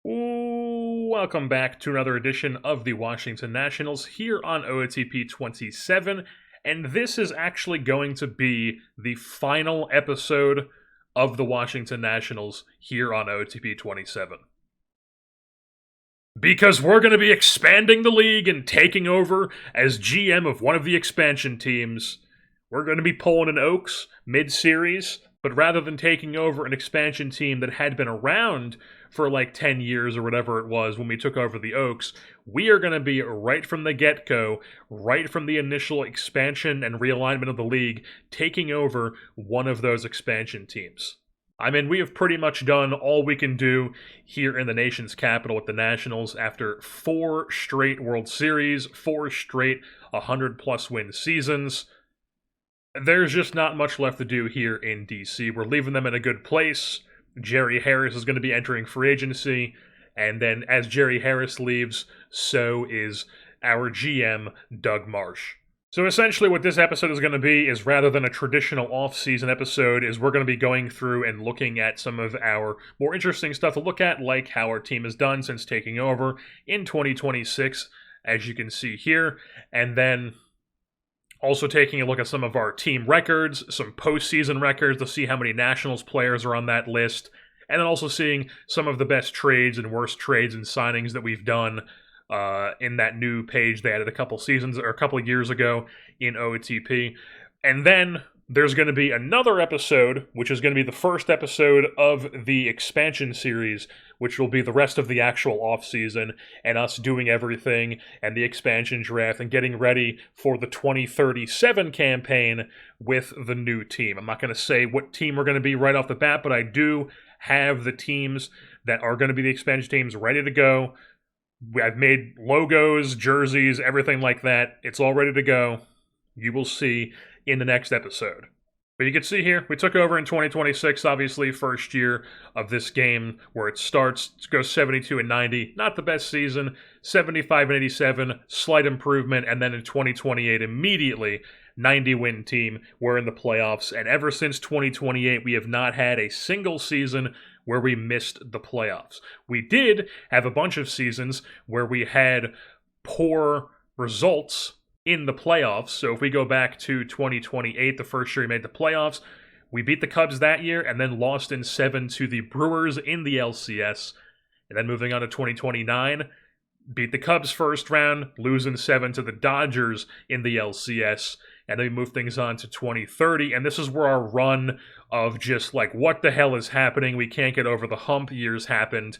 Welcome back to another edition of the Washington Nationals here on OOTP 27, and this is actually going to be the final episode of the Washington Nationals here on OOTP 27. Because we're going to be expanding the league and taking over as GM of one of the expansion teams. We're going to be pulling an Oaks mid-series, but rather than taking over an expansion team that had been around for like 10 years or whatever it was when we took over the Oaks, we are going to be right from the get-go, right from the initial expansion and realignment of the league, taking over one of those expansion teams. I mean, we have pretty much done all we can do here in the nation's capital with the Nationals after 4 straight World Series, 4 straight 100-plus win seasons. There's just not much left to do here in DC. We're leaving them in a good place. Jerry Harris is going to be entering free agency, and then as Jerry Harris leaves, so is our GM, Doug Marsh. So essentially what this episode is going to be is, rather than a traditional off-season episode, is we're going to be going through and looking at some of our more interesting stuff to look at, like how our team has done since taking over in 2026, as you can see here, and then also taking a look at some of our team records, some postseason records to see how many Nationals players are on that list, and then also seeing some of the best trades and worst trades and signings that we've done in that new page they added a couple of years ago in OOTP. And then there's going to be another episode, which is going to be the first episode of the expansion series, which will be the rest of the actual off-season, and us doing everything, and the expansion draft, and getting ready for the 2037 campaign with the new team. I'm not going to say what team we're going to be right off the bat, but I do have the teams that are going to be the expansion teams ready to go. I've made logos, jerseys, everything like that. It's all ready to go. You will see in the next episode. But you can see here, we took over in 2026, obviously, first year of this game where it starts. It goes 72-90, not the best season. 75-87, slight improvement, and then in 2028, immediately 90-win team. We're in the playoffs, and ever since 2028, we have not had a single season where we missed the playoffs. We did have a bunch of seasons where we had poor results in the playoffs. So if we go back to 2028, the first year we made the playoffs, we beat the Cubs that year and then lost in 7 to the Brewers in the LCS. And then moving on to 2029, beat the Cubs first round, losing 7 to the Dodgers in the LCS. And then we move things on to 2030, and this is where our run of just like, what the hell is happening? We can't get over the hump years happened.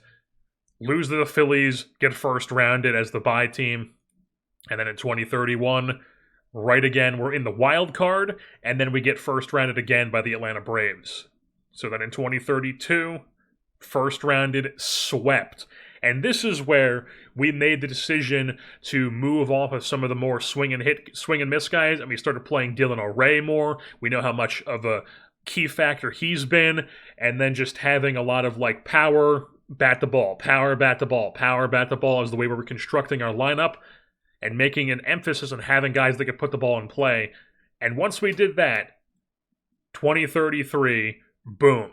Lose to the Phillies, get first rounded as the bye team. And then in 2031, right again, we're in the wild card, and then we get first rounded again by the Atlanta Braves. So then in 2032, first rounded, swept. And this is where we made the decision to move off of some of the more swing and miss guys, and we started playing Dylan O'Ray more. We know how much of a key factor he's been, and then just having a lot of like power, bat the ball, power, bat the ball, power, bat the ball is the way we're constructing our lineup, and making an emphasis on having guys that can put the ball in play. And once we did that, 2033, boom.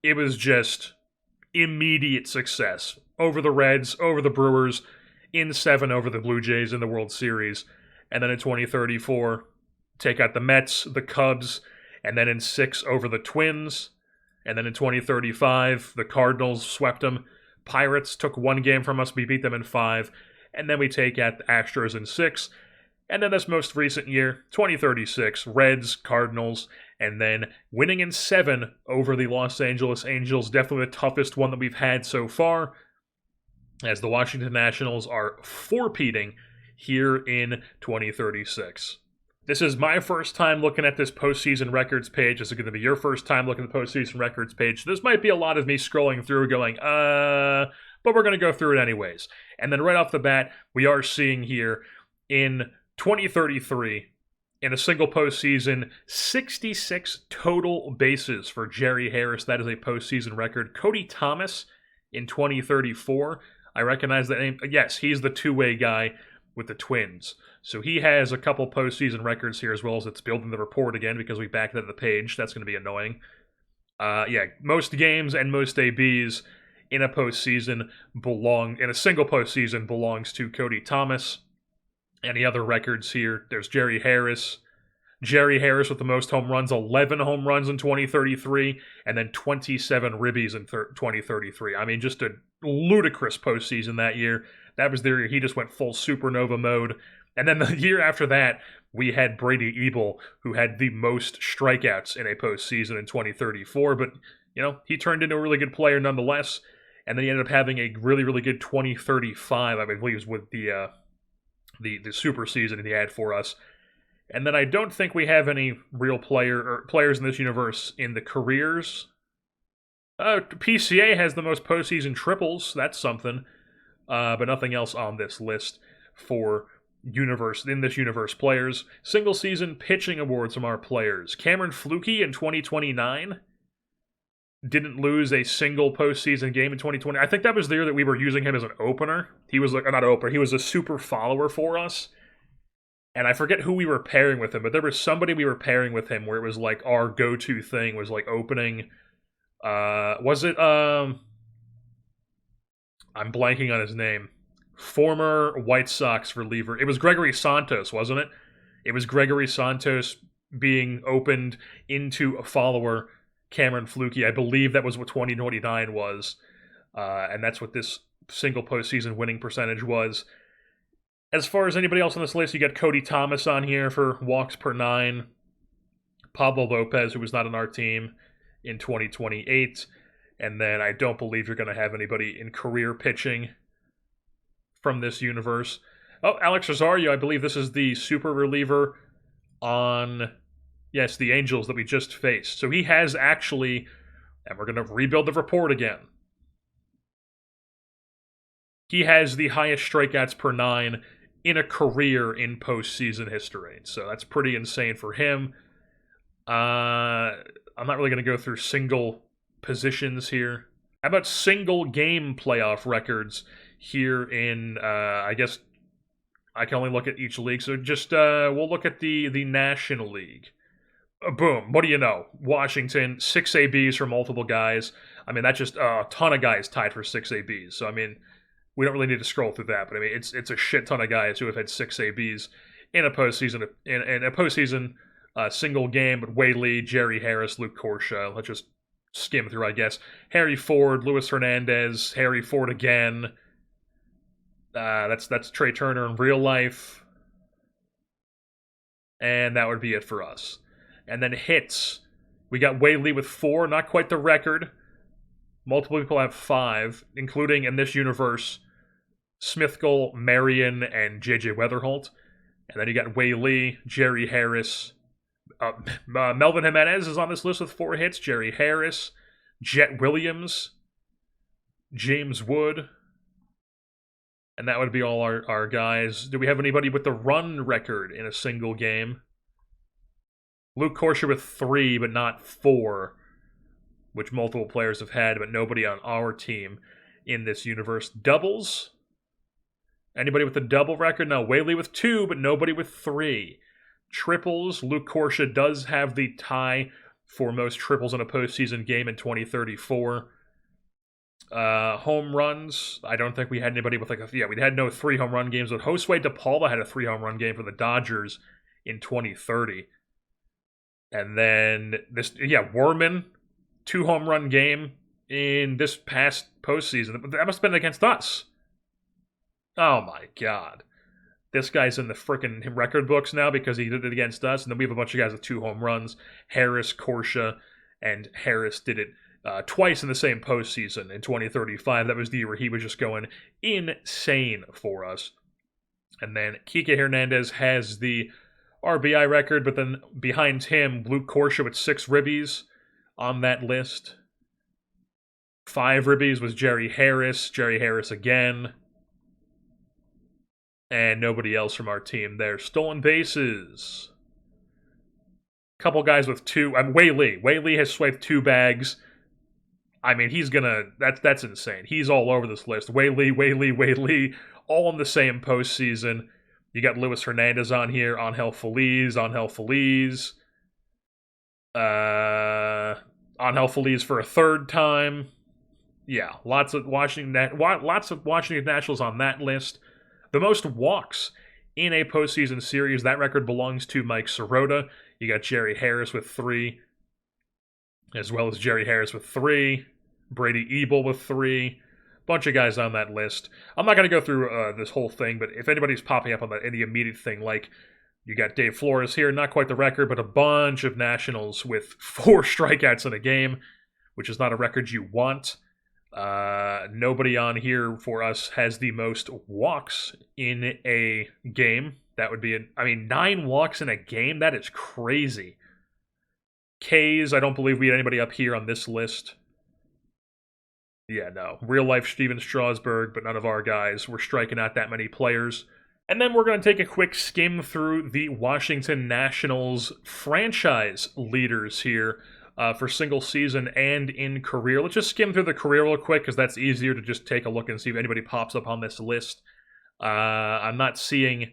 It was just immediate success. Over the Reds, over the Brewers, in 7 over the Blue Jays in the World Series. And then in 2034, take out the Mets, the Cubs, and then in 6 over the Twins. And then in 2035, the Cardinals swept them. Pirates took 1 game from us, we beat them in 5. And then we take out the Astros in 6. And then this most recent year, 2036, Reds, Cardinals, and then winning in 7 over the Los Angeles Angels. Definitely the toughest one that we've had so far, as the Washington Nationals are four-peating here in 2036. This is my first time looking at this postseason records page. This is going to be your first time looking at the postseason records page. This might be a lot of me scrolling through going, but we're going to go through it anyways. And then right off the bat, we are seeing here in 2033, in a single postseason, 66 total bases for Jerry Harris. That is a postseason record. Cody Thomas in 2034. I recognize that name. Yes, he's the two-way guy with the Twins. So he has a couple postseason records here, as well as it's building the report again because we backed it at the page. That's going to be annoying. Most games and most ABs in a postseason in a single postseason belongs to Cody Thomas. Any other records here? There's Jerry Harris. Jerry Harris with the most home runs, 11 home runs in 2033, and then 27 ribbies in 2033. I mean, just a ludicrous postseason that year. That was the year he just went full supernova mode. And then the year after that, we had Brady Ebel, who had the most strikeouts in a postseason in 2034. But, he turned into a really good player nonetheless. And then he ended up having a really, really good 2035, I believe, was with the super season he had for us. And then I don't think we have any real players in this universe in the careers. PCA has the most postseason triples. That's something. But nothing else on this list for this universe players. Single season pitching awards from our players. Cameron Fluke in 2029 didn't lose a single postseason game in 2020. I think that was the year that we were using him as an opener. He was not opener. He was a super follower for us. And I forget who we were pairing with him, but there was somebody we were pairing with him where it was like our go-to thing was like opening. Was it I'm blanking on his name. Former White Sox reliever. It was Gregory Santos, wasn't it? It was Gregory Santos being opened into a follower, Cameron Fluke. I believe that was what 2029 was. And that's what this single postseason winning percentage was. As far as anybody else on this list, you got Cody Thomas on here for walks per 9. Pablo Lopez, who was not on our team, in 2028. And then I don't believe you're going to have anybody in career pitching from this universe. Oh, Alex Rosario, I believe this is the super reliever on, yes, the Angels that we just faced. So he has actually, and we're going to rebuild the report again. He has the highest strikeouts per 9 in a career in postseason history. So that's pretty insane for him. I'm not really going to go through single positions here. How about single game playoff records here in, I guess I can only look at each league. So just, we'll look at the National League. Boom. What do you know? Washington, 6 ABs for multiple guys. I mean, that's just a ton of guys tied for 6 ABs. So, I mean, we don't really need to scroll through that, but I mean, it's a shit ton of guys who have had 6 ABs in a postseason, in a postseason single game. But Whaley, Jerry Harris, Luke Corsia. Let's just skim through, I guess. Harry Ford, Luis Hernandez, Harry Ford again. That's Trey Turner in real life, and that would be it for us. And then hits, we got Whaley with 4, not quite the record. Multiple people have 5, including in this universe, Smithville, Marion, and J.J. Weatherholt. And then you got Whaley, Jerry Harris. Melvin Jimenez is on this list with 4 hits. Jerry Harris, Jet Williams, James Wood. And that would be all our guys. Do we have anybody with the run record in a single game? Luke Corsia with 3, but not 4. Which multiple players have had, but nobody on our team in this universe. Doubles? Anybody with a double record? No, Whaley with 2, but nobody with 3. Triples? Luke Corsia does have the tie for most triples in a postseason game in 2034. Home runs? I don't think we had anybody with we had no 3 home run games, but Josue DePaula had a 3 home run game for the Dodgers in 2030. And then Werman, 2 home run game in this past postseason. That must have been against us. Oh my god. This guy's in the frickin' record books now because he did it against us. And then we have a bunch of guys with 2 home runs. Harris, Corsia, and Harris did it twice in the same postseason in 2035. That was the year where he was just going insane for us. And then Kike Hernandez has the RBI record, but then behind him, Luke Corsia with 6 ribbies on that list. 5 ribbies was Jerry Harris again. And nobody else from our team there. Stolen bases. Couple guys with 2. Whaley. Whaley has swiped 2 bags. I mean, he's gonna... That's insane. He's all over this list. Whaley, all in the same postseason. You got Luis Hernandez on here. Angel Feliz. Angel Feliz for a 3rd time. Yeah, lots of Washington Nationals on that list. The most walks in a postseason series, that record belongs to Mike Sirota. You got Jerry Harris with 3, as well as Jerry Harris with 3, Brady Ebel with 3, bunch of guys on that list. I'm not going to go through this whole thing, but if anybody's popping up on the immediate thing, like you got Dave Flores here, not quite the record, but a bunch of Nationals with 4 strikeouts in a game, which is not a record you want. Nobody on here for us has the most walks in a game. That would be 9 walks in a game? That is crazy. K's, I don't believe we had anybody up here on this list. Yeah, no. Real life Steven Strasburg, but none of our guys were striking out that many players. And then we're going to take a quick skim through the Washington Nationals franchise leaders here for single season and in career. Let's just skim through the career real quick because that's easier to just take a look and see if anybody pops up on this list. I'm not seeing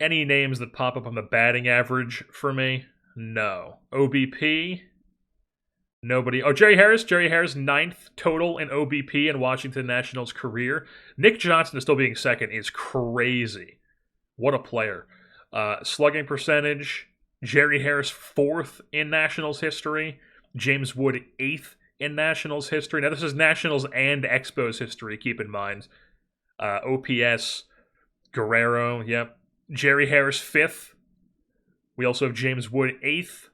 any names that pop up on the batting average for me. No. OBP? Nobody. Oh, Jerry Harris. Jerry Harris, 9th total in OBP in Washington Nationals career. Nick Johnson is still being 2nd is crazy. What a player. Slugging percentage, Jerry Harris 4th in Nationals history. James Wood 8th in Nationals history. Now, this is Nationals and Expos history, keep in mind. OPS, Guerrero, yep. Jerry Harris 5th. We also have James Wood 8th.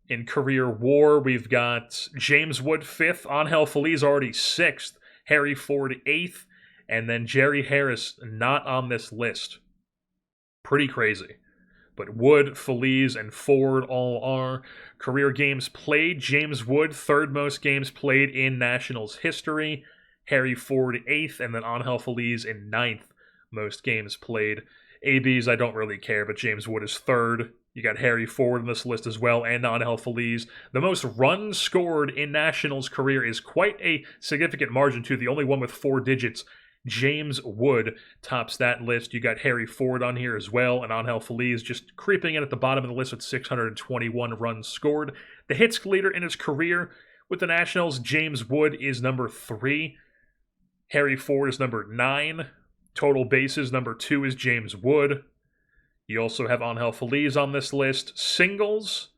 In career WAR, we've got James Wood 5th. Angel Feliz already 6th. Harry Ford 8th. And then Jerry Harris not on this list. Pretty crazy. But Wood, Feliz, and Ford all are. Career games played, James Wood, 3rd most games played in Nationals history. Harry Ford 8th, and then Angel Feliz in 9th most games played. ABs, I don't really care, but James Wood is 3rd. You got Harry Ford on this list as well, and Angel Feliz. The most runs scored in Nationals career is quite a significant margin, too. The only one with 4 digits. James Wood tops that list. You got Harry Ford on here as well, and Angel Feliz just creeping in at the bottom of the list with 621 runs scored. The hits leader in his career with the Nationals, James Wood is number 3. Harry Ford is number 9. Total bases, number 2 is James Wood. You also have Angel Feliz on this list. Singles,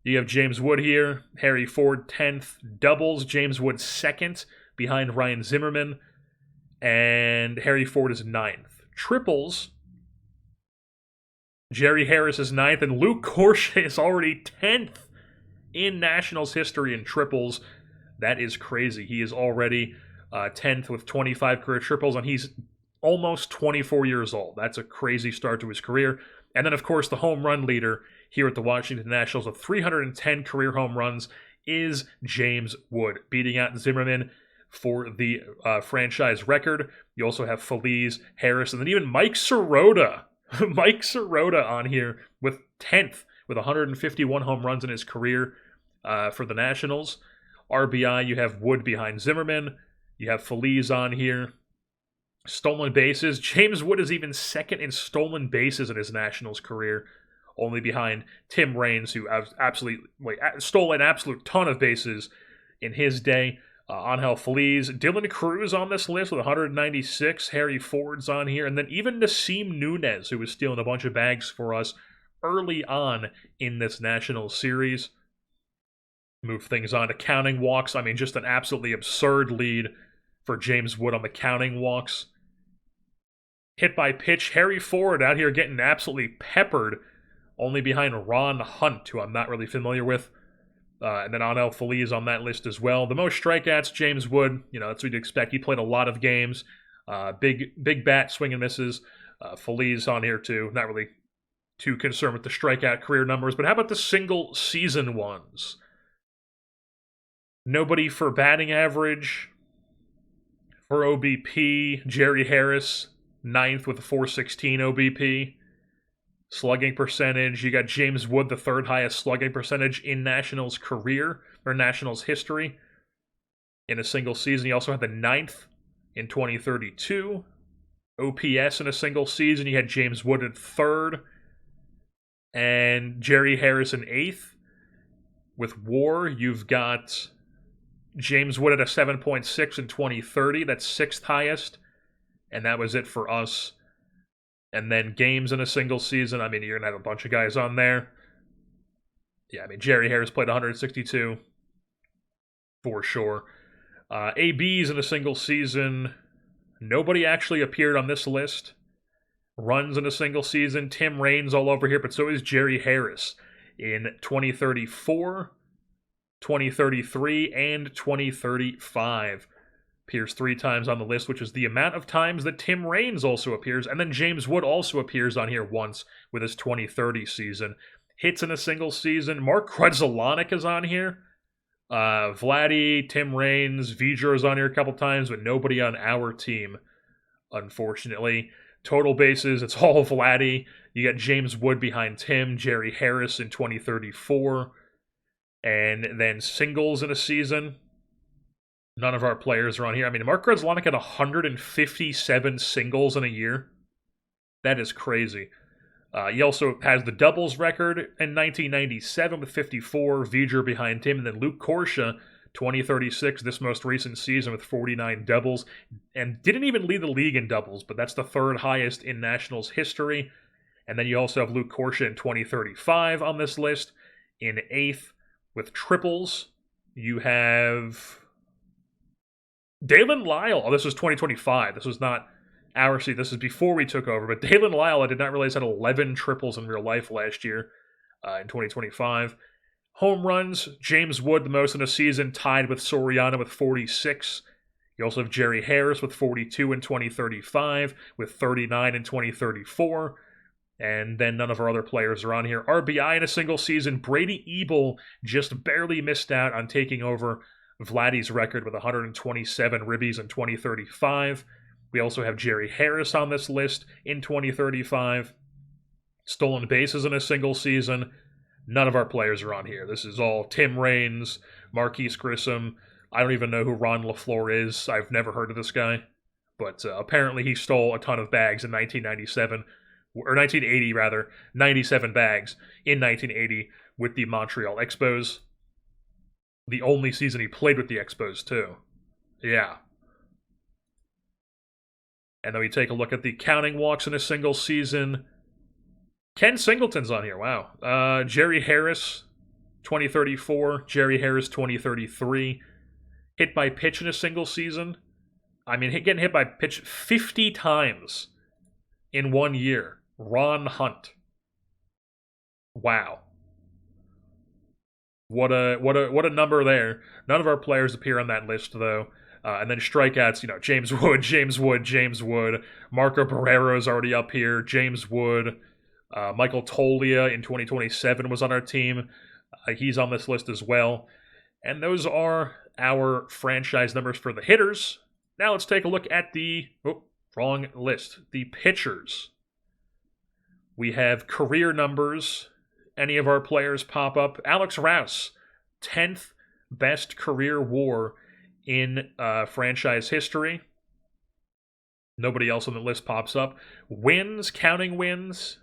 you have James Wood here. Harry Ford 10th. Doubles, James Wood 2nd behind Ryan Zimmerman. And Harry Ford is 9th. Triples, Jerry Harris is 9th, and Luke Corshey is already 10th in Nationals history in triples. That is crazy. He is already 10th with 25 career triples, and he's almost 24 years old. That's a crazy start to his career. And then, of course, the home run leader here at the Washington Nationals with 310 career home runs is James Wood, beating out Zimmerman for the franchise record. You also have Feliz, Harris, and then even Mike Sirota. Mike Sirota on here with 10th with 151 home runs in his career for the Nationals. RBI, you have Wood behind Zimmerman. You have Feliz on here. Stolen bases. James Wood is even 2nd in stolen bases in his Nationals career, only behind Tim Raines, who stole an absolute ton of bases in his day. Angel Feliz, Dylan Cruz on this list with 196. Harry Ford's on here. And then even Nasim Nunez, who was stealing a bunch of bags for us early on in this National Series. Move things on to counting walks. I mean, just an absolutely absurd lead for James Wood on the counting walks. Hit by pitch, Harry Ford out here getting absolutely peppered, only behind Ron Hunt, who I'm not really familiar with. And then Angel Feliz on that list as well. The most strikeouts, James Wood. That's what you'd expect. He played a lot of games. Big bat, swing and misses. Feliz on here too. Not really too concerned with the strikeout career numbers. But how about the single season ones? Nobody for batting average. For OBP, Jerry Harris, 9th with a 416 OBP. Slugging percentage, you got James Wood, the 3rd highest slugging percentage in Nationals career, or Nationals history, in a single season. You also had the 9th in 2032. OPS in a single season, you had James Wood at 3rd, and Jerry Harris in 8th. With WAR, you've got James Wood at a 7.6 in 2030. That's 6th highest. And that was it for us. And then games in a single season. I mean, you're going to have a bunch of guys on there. Yeah, I mean, Jerry Harris played 162 for sure. ABs in a single season. Nobody actually appeared on this list. Runs in a single season. Tim Raines all over here, but so is Jerry Harris in 2034, 2033, and 2035. Appears 3 times on the list, which is the amount of times that Tim Raines also appears. And then James Wood also appears on here once with his 2030 season. Hits in a single season. Mark Kredzelanek is on here. Vladdy, Tim Raines, Vijor is on here a couple times, but nobody on our team, unfortunately. Total bases, it's all Vladdy. You got James Wood behind Tim, Jerry Harris in 2034. And then singles in a season. None of our players are on here. I mean, Mark Kredzelanek had 157 singles in a year. That is crazy. He also has the doubles record in 1997 with 54, Vijor behind him, and then Luke Korsha, 2036, this most recent season with 49 doubles, and didn't even lead the league in doubles, but that's the 3rd highest in Nationals history. And then you also have Luke Korsha in 2035 on this list, in 8th with triples. You have Dalen Lyle. Oh, this was 2025. This was not our season. This is before we took over. But Dalen Lyle, I did not realize, had 11 triples in real life last year in 2025. Home runs, James Wood, the most in a season, tied with Soriano with 46. You also have Jerry Harris with 42 in 2035, with 39 in 2034. And then none of our other players are on here. RBI in a single season, Brady Ebel just barely missed out on taking over Vladdy's record with 127 ribbies in 2035. We also have Jerry Harris on this list in 2035. Stolen bases in a single season. None of our players are on here. This is all Tim Raines, Marquise Grissom. I don't even know who Ron LaFleur is. I've never heard of this guy. But apparently he stole a ton of bags in 1997, or 1980 rather, 97 bags in 1980 with the Montreal Expos. The only season he played with the Expos too. Yeah. And then we take a look at the counting walks in a single season. Ken Singleton's on here, wow. Jerry Harris, 2034. Jerry Harris, 2033. Hit by pitch in a single season. I mean, getting hit by pitch 50 times in 1 year. Ron Hunt. Wow. What a number there. None of our players appear on that list, though. And then strikeouts, James Wood. Marco Barrero's already up here. James Wood. Michael Tolia in 2027 was on our team. He's on this list as well. And those are our franchise numbers for the hitters. Now let's take a look at the... wrong list. The pitchers. We have career numbers. Any of our players pop up. Alex Rouse, 10th best career WAR in franchise history. Nobody else on the list pops up. Wins, counting wins.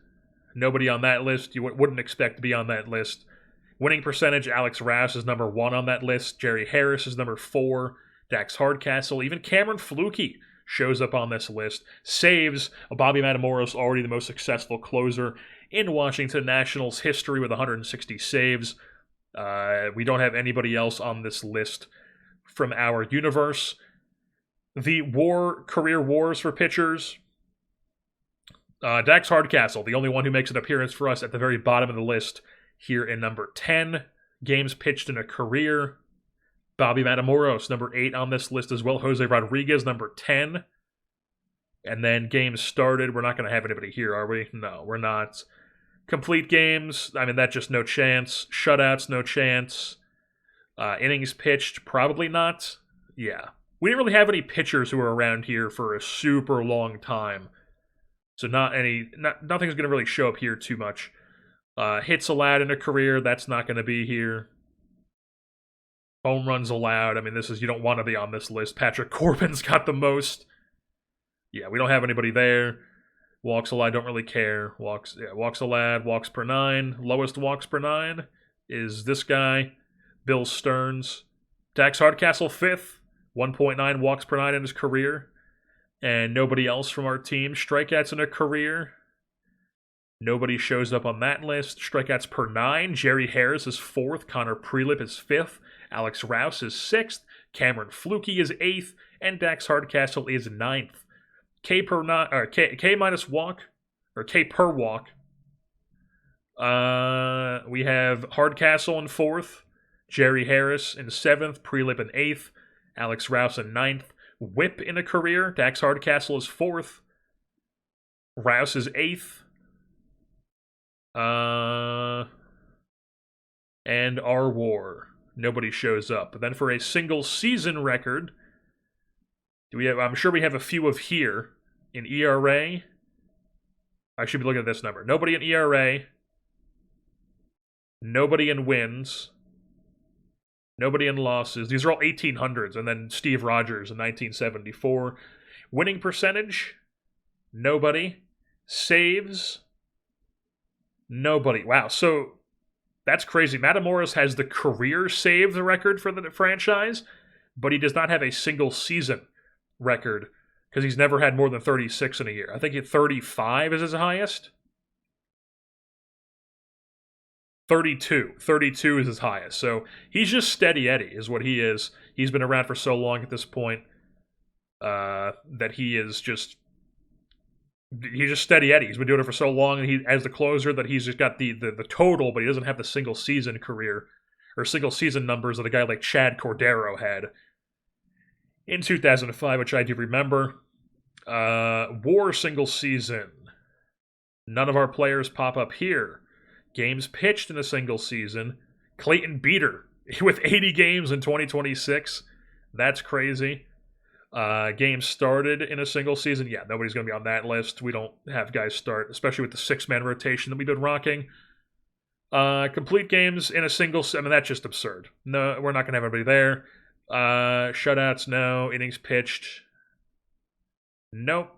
Nobody on that list. You wouldn't expect to be on that list. Winning percentage, Alex Rouse is number 1 on that list. Jerry Harris is number 4. Dax Hardcastle. Even Cameron Flukie shows up on this list. Saves, Bobby Matamoros, already the most successful closer in Washington Nationals history with 160 saves. We don't have anybody else on this list from our universe. The career wars for pitchers. Dax Hardcastle, the only one who makes an appearance for us at the very bottom of the list here in number 10. Games pitched in a career. Bobby Matamoros, number 8 on this list as well. Jose Rodriguez, number 10. And then games started. We're not going to have anybody here, are we? No, we're not. Complete games, I mean, that's just no chance. Shutouts, no chance. Innings pitched, probably not. Yeah. We didn't really have any pitchers who were around here for a super long time. So nothing's going to really show up here too much. Hits allowed in a career, that's not going to be here. Home runs allowed, I mean, you don't want to be on this list. Patrick Corbin's got the most. Yeah, we don't have anybody there. Walks allowed, don't really care. Walks allowed, walks per 9. Lowest walks per 9 is this guy, Bill Stearns. Dax Hardcastle 5th, 1.9 walks per nine in his career. And nobody else from our team. Strikeouts in a career. Nobody shows up on that list. Strikeouts per nine. Jerry Harris is 4th. Connor Prelip is 5th. Alex Rouse is 6th. Cameron Flukie is 8th. And Dax Hardcastle is 9th. K minus walk, or K per walk. We have Hardcastle in 4th. Jerry Harris in 7th. Prelip in 8th. Alex Rouse in 9th. Whip in a career. Dax Hardcastle is 4th. Rouse is 8th. And our war. Nobody shows up. But then for a single season record, I'm sure we have a few of here. In ERA, I should be looking at this number. Nobody in ERA. Nobody in wins. Nobody in losses. These are all 1800s, and then Steve Rogers in 1974. Winning percentage? Nobody. Saves? Nobody. Wow, so that's crazy. Matamoros has the career save record for the franchise, but he does not have a single season record because he's never had more than 36 in a year. I think 35 is his highest. 32. 32 is his highest. So he's just steady Eddie is what he is. He's been around for so long at this point that he's just steady Eddie. He's been doing it for so long, and he as the closer that he's just got the total, but he doesn't have the single season career or single season numbers that a guy like Chad Cordero had in 2005, which I do remember. WAR single season. None of our players pop up here. Games pitched in a single season. Clayton Beater with 80 games in 2026. That's crazy. Games started in a single season. Yeah, nobody's going to be on that list. We don't have guys start, especially with the 6-man rotation that we've been rocking. Complete games in a single... I mean, that's just absurd. No, we're not going to have anybody there. Shutouts, no. Innings pitched. Nope.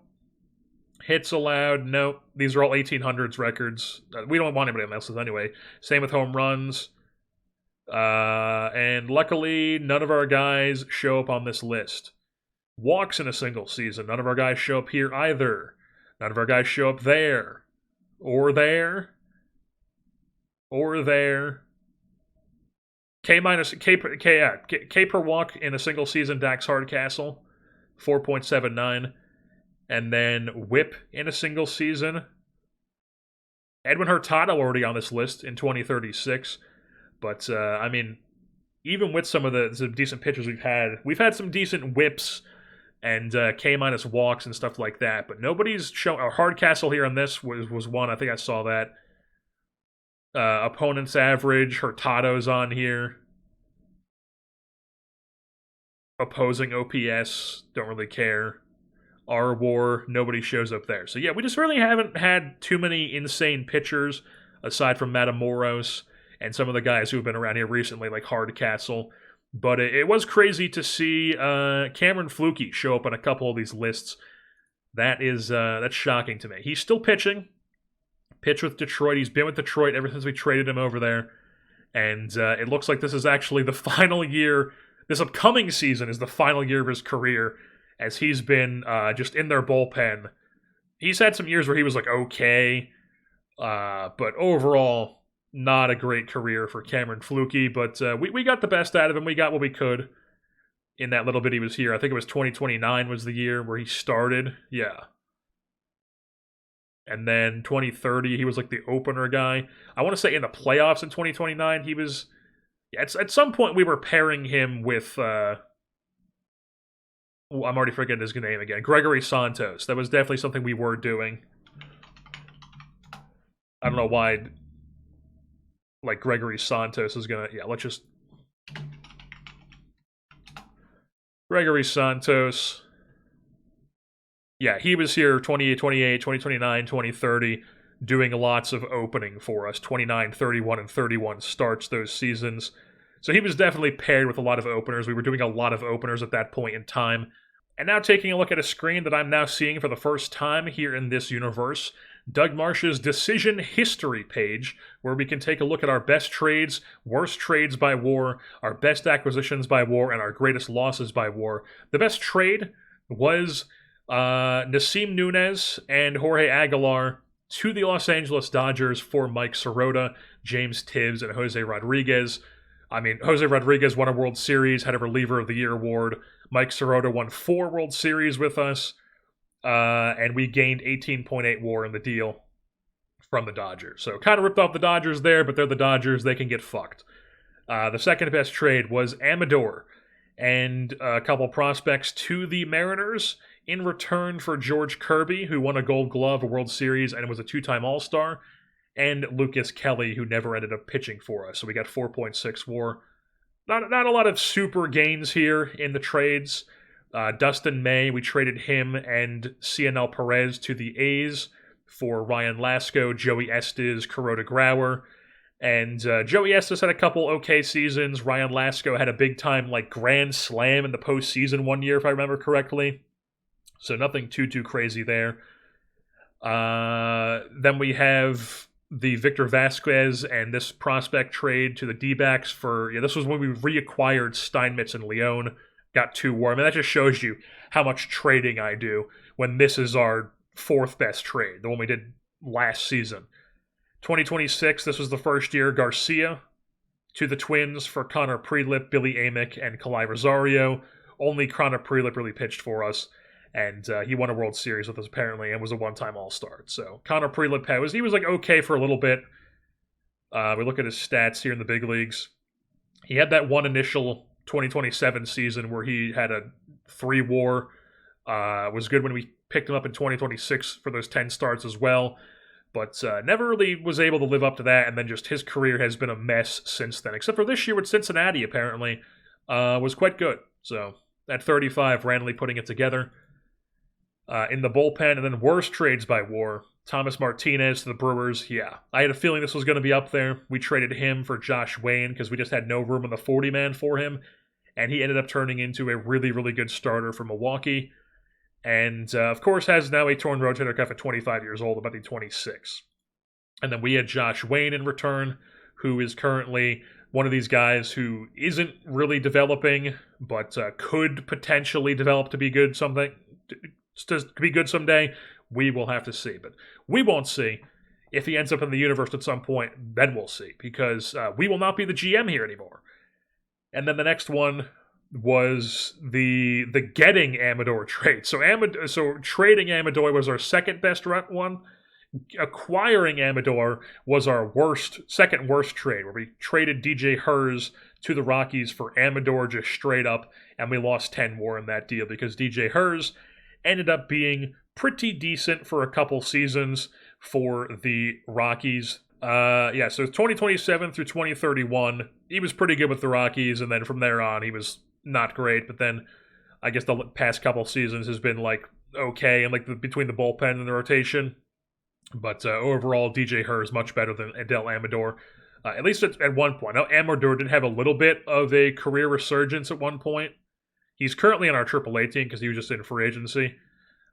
Hits allowed, nope. These are all 1800s records. We don't want anybody on this list anyway. Same with home runs. And luckily, none of our guys show up on this list. Walks in a single season. None of our guys show up here either. None of our guys show up there. Or there. Or there. K per walk in a single season, Dax Hardcastle. 4.79. And then whip in a single season. Edwin Hurtado already on this list in 2036. But, I mean, even with some of the decent pitchers we've had some decent whips and K-minus walks and stuff like that. But nobody's shown... Hardcastle here on this was one. I think I saw that. Opponent's average. Hurtado's on here. Opposing OPS. Don't really care. Our war, nobody shows up there. So yeah, we just really haven't had too many insane pitchers aside from Matamoros and some of the guys who have been around here recently, like Hardcastle. But it was crazy to see Cameron Flukie show up on a couple of these lists. That's shocking to me. He's still pitching. Pitched with Detroit. He's been with Detroit ever since we traded him over there. And it looks like this is actually the final year. This upcoming season is the final year of his career, as he's been just in their bullpen. He's had some years where he was like okay, but overall, not a great career for Cameron Flukie. But we got the best out of him. We got what we could in that little bit he was here. I think it was 2029 was the year where he started. Yeah. And then 2030, he was like the opener guy. I want to say in the playoffs in 2029, he was... At some point, we were pairing him with... I'm already forgetting his name again. Gregory Santos. That was definitely something we were doing. I don't know why, like, Gregory Santos is gonna... Yeah, let's just... Gregory Santos. Yeah, he was here 2028, 2029, 2030, doing lots of opening for us. 29, 31, and 31 starts those seasons. So he was definitely paired with a lot of openers. We were doing a lot of openers at that point in time. And now taking a look at a screen that I'm now seeing for the first time here in this universe, Doug Marsh's decision history page, where we can take a look at our best trades, worst trades by WAR, our best acquisitions by WAR, and our greatest losses by WAR. The best trade was Nasim Nunez and Jorge Aguilar to the Los Angeles Dodgers for Mike Sirota, James Tibbs, and Jose Rodriguez. I mean, Jose Rodriguez won a World Series, had a Reliever of the Year award. Mike Sirota won 4 World Series with us. And we gained 18.8 WAR in the deal from the Dodgers. So kind of ripped off the Dodgers there, but they're the Dodgers. They can get fucked. The second best trade was Amador and a couple prospects to the Mariners in return for George Kirby, who won a Gold Glove, a World Series, and was a 2-time All-Star, and Lucas Kelly, who never ended up pitching for us. So we got 4.6 WAR. Not a lot of super gains here in the trades. Dustin May, we traded him and Cionel Perez to the A's for Ryan Lasko, Joey Estes, Kuroda Grauer. And Joey Estes had a couple okay seasons. Ryan Lasko had a big-time grand slam in the postseason one year, if I remember correctly. So nothing too crazy there. Then we have the Victor Vasquez and this prospect trade to the D-backs for... this was when we reacquired Steinmetz and Leone. Got 2 WAR. I mean, that just shows you how much trading I do when this is our 4th best trade, the one we did last season. 2026, this was the first year, Garcia to the Twins for Connor Prelip, Billy Amick, and Kalai Rosario. Only Connor Prelip really pitched for us, and he won a World Series with us apparently and was a 1-time All-Star. So Connor Prelip, he was okay for a little bit. We look at his stats here in the big leagues. He had that one initial 2027 season where he had a 3 WAR. Was good when we picked him up in 2026 for those 10 starts as well, but never really was able to live up to that, and then just his career has been a mess since then, except for this year with Cincinnati apparently. Was quite good. So at 35, randomly putting it together. In the bullpen, and then worst trades by WAR. Thomas Martinez to the Brewers. Yeah, I had a feeling this was going to be up there. We traded him for Josh Wayne because we just had no room on the 40-man for him, and he ended up turning into a really good starter for Milwaukee. And, of course, has now a torn rotator cuff at 25 years old, about to be 26. And then we had Josh Wayne in return, who is currently one of these guys who isn't really developing, but could potentially develop to be good someday. We will have to see, but we won't see. If he ends up in the universe at some point, then we'll see, because we will not be the GM here anymore. And then the next one was the getting Amador trade. So trading Amador was our second best one. Acquiring Amador was our second worst trade, where we traded DJ Hers to the Rockies for Amador just straight up, and we lost 10 WAR in that deal because DJ Hers ended up being pretty decent for a couple seasons for the Rockies. So 2027 through 2031, he was pretty good with the Rockies, and then from there on, he was not great. But then, I guess the past couple seasons has been okay, and between the bullpen and the rotation. But overall, DJ Hers much better than Adel Amador, at least at one point. Now, Amador did have a little bit of a career resurgence at one point. He's currently on our AAA team because he was just in free agency.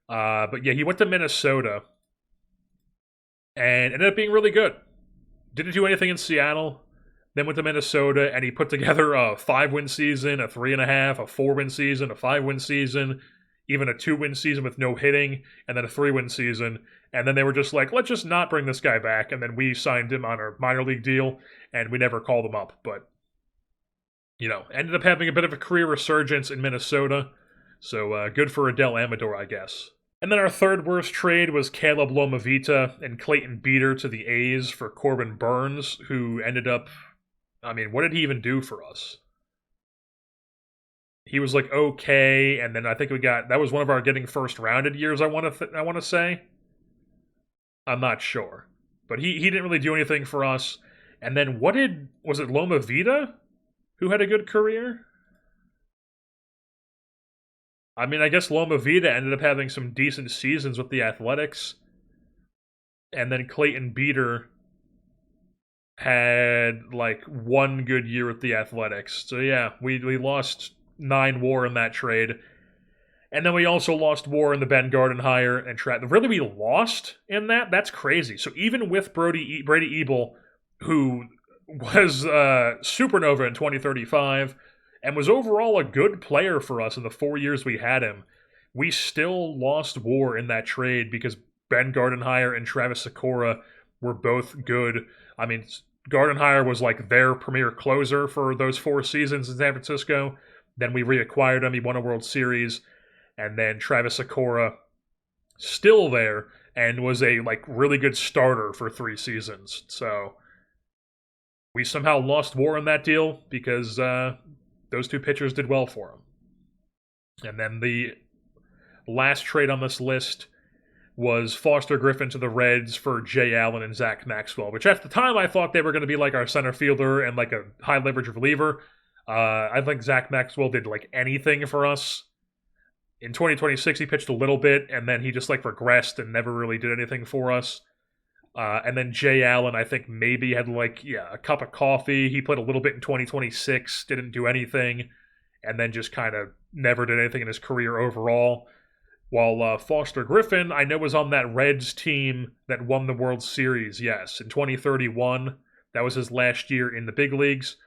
But yeah, he went to Minnesota and ended up being really good. Didn't do anything in Seattle, then went to Minnesota, and he put together a 5-win season, a 3.5, a 4-win season, a 5-win season, even a 2-win season with no hitting, and then a 3-win season. And then they were just like, let's just not bring this guy back. And then we signed him on our minor league deal, and we never called him up. But ended up having a bit of a career resurgence in Minnesota. So good for Adel Amador, I guess. And then our third worst trade was Caleb Lomavita and Clayton Beater to the A's for Corbin Burns, who ended up, what did he even do for us? He was okay, and then I think that was one of our getting first rounded years, I want to say. I'm not sure. But he didn't really do anything for us. And then was it Lomavita who had a good career? I guess Loma Vida ended up having some decent seasons with the Athletics. And then Clayton Beater had one good year with the Athletics. So yeah, we lost 9 WAR in that trade. And then we also lost WAR in the Ben Gardenhire and really, we lost in that? That's crazy. So even with Brady Ebel, who was Supernova in 2035 and was overall a good player for us in the 4 years we had him, we still lost WAR in that trade because Ben Gardenhire and Travis Sikora were both good. I mean, Gardenhire was like their premier closer for those 4 seasons in San Francisco. Then we reacquired him. He won a World Series. And then Travis Sikora, still there, and was a really good starter for 3 seasons. So we somehow lost WAR in that deal because those 2 pitchers did well for him. And then the last trade on this list was Foster Griffin to the Reds for Jay Allen and Zach Maxwell, which at the time I thought they were going to be like our center fielder and like a high leverage reliever. I think Zach Maxwell did anything for us. In 2026, he pitched a little bit, and then he just regressed and never really did anything for us. And then Jay Allen, I think maybe had a cup of coffee. He played a little bit in 2026, didn't do anything, and then just kind of never did anything in his career overall. While Foster Griffin, I know, was on that Reds team that won the World Series, yes, in 2031. That was his last year in the big leagues,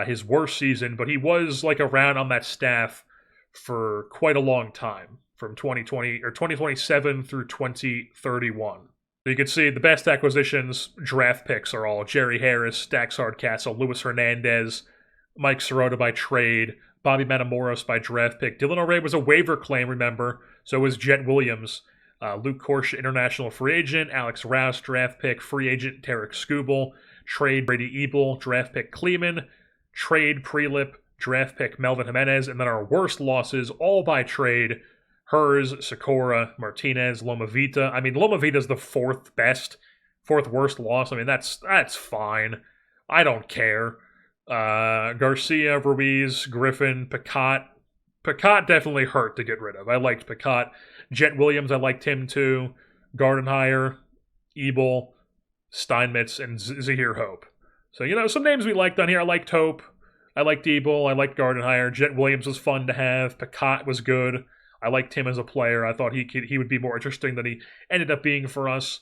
his worst season, but he was around on that staff for quite a long time, from 2027 through 2031. So you can see the best acquisitions, draft picks, are all Jerry Harris, Dax Hardcastle, Luis Hernandez, Mike Sirota by trade, Bobby Matamoros by draft pick. Dylan O'Reilly was a waiver claim, remember. So was Jet Williams. Luke Korsch, international free agent. Alex Rouse, draft pick. Free agent Tarek Skubal. Trade Brady Ebel, draft pick Kleeman. Trade Prelip, draft pick Melvin Jimenez. And then our worst losses, all by trade, Hers, Sikora, Martinez, Loma Vita. I mean, Loma Vita's the fourth worst loss. I mean, that's fine. I don't care. Garcia, Ruiz, Griffin, Picott. Picott definitely hurt to get rid of. I liked Picott. Jet Williams, I liked him too. Gardenhire, Ebel, Steinmetz, and Zahir Hope. So, some names we liked on here. I liked Hope. I liked Ebel. I liked Gardenhire. Jet Williams was fun to have. Picott was good. I liked him as a player. I thought he would be more interesting than he ended up being for us.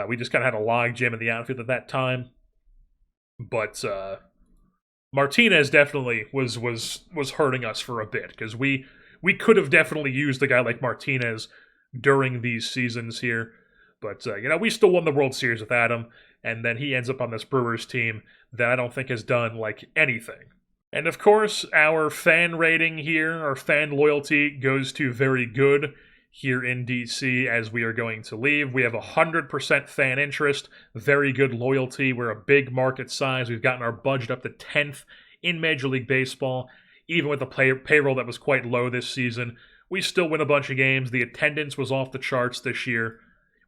We just kind of had a log jam in the outfield at that time. But Martinez definitely was hurting us for a bit, because we could have definitely used a guy like Martinez during these seasons here. But, we still won the World Series without him, and then he ends up on this Brewers team that I don't think has done, anything. And, of course, our fan rating here, our fan loyalty, goes to very good here in DC as we are going to leave. We have 100% fan interest, very good loyalty. We're a big market size. We've gotten our budget up to 10th in Major League Baseball. Even with the payroll that was quite low this season, we still win a bunch of games. The attendance was off the charts this year.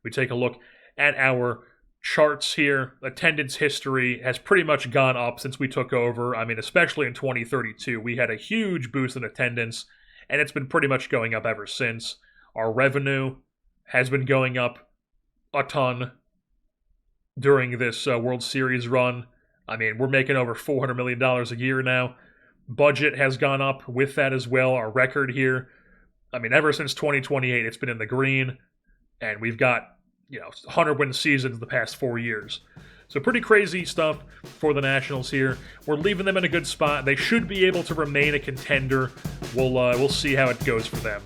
We take a look at our charts here. Attendance history has pretty much gone up since we took over. I mean, especially in 2032, we had a huge boost in attendance, and it's been pretty much going up ever since. Our revenue has been going up a ton during this World Series run. I mean, we're making over $400 million a year now. Budget has gone up with that as well. Our record here, I mean, ever since 2028, it's been in the green, and we've got 100-win seasons the past 4 years. So pretty crazy stuff for the Nationals here. We're leaving them in a good spot. They should be able to remain a contender. We'll see how it goes for them.